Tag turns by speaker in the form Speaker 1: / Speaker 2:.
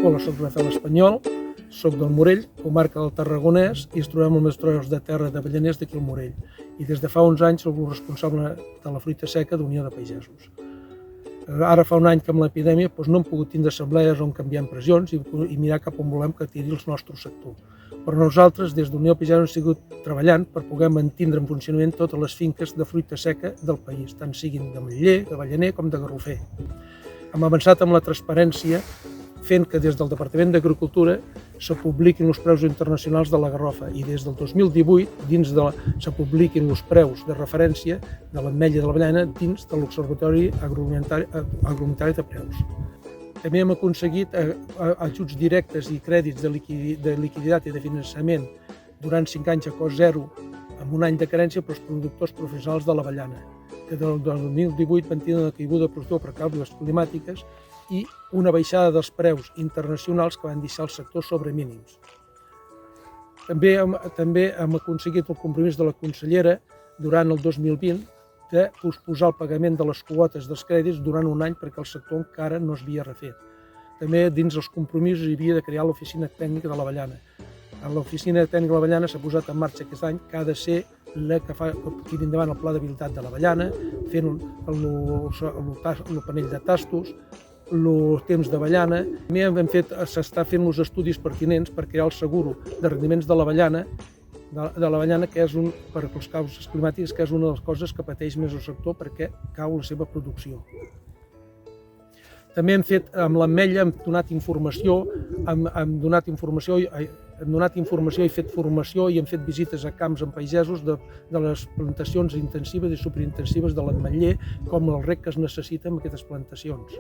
Speaker 1: Hola, soc Rafael Espanyol, soc del Morell, comarca del Tarragonès, i ens trobem amb els treballadors de terra d'Avellaners d'aquí al Morell. I des de fa uns anys soc el responsable de la fruita seca d'Unió de Pagesos. Ara fa un any que amb l'epidèmia no hem pogut tindre assemblees on canviar impressions i mirar cap on volem que tiri el nostre sector. Però nosaltres, des d'Unió de Pagesos, hem sigut treballant per poder mantindre en funcionament totes les finques de fruita seca del país, tant siguin d'ametller, d'avellaner com de garrofer. Hem avançat amb la transparència, fent que des del Departament d'Agricultura se publiquin els preus internacionals de la garrofa i des del 2018 se publiquin els preus de referència de l'ametlla i de l'avellana dins de l'Observatori Agroalimentari de Preus. També hem aconseguit ajuts directes i crèdits de liquiditat i de finançament durant 5 anys a cost zero, amb un any de carència per als productors professionals de l'avellana, que del 2018 van tenir una caiguda de producció per causes climàtiques i una baixada dels preus internacionals que van deixar el sector sobre mínims. També hem aconseguit el compromís de la consellera durant el 2020 de posposar el pagament de les quotes dels crèdits durant un any perquè el sector encara no s'havia refet. També dins els compromisos hi havia de crear l'oficina tècnica de l'avellana. L'oficina tècnica de l'avellana s'ha posat en marxa aquest any, que ha de ser la que tiri endavant el pla d'habilitat de l'avellana, fent el panell de tastos, el temps d'avellana. També s'està fent els estudis pertinents per crear el seguro de rendiments de l'avellana, que és per les causes climàtiques, que és una de les coses que pateix més el sector perquè cau la seva producció. També amb l'ametlla hem donat informació, i fet formació i hem fet visites a camps amb pagesos de les plantacions intensives i superintensives de l'ametller, com el reg que es necessita en aquestes plantacions.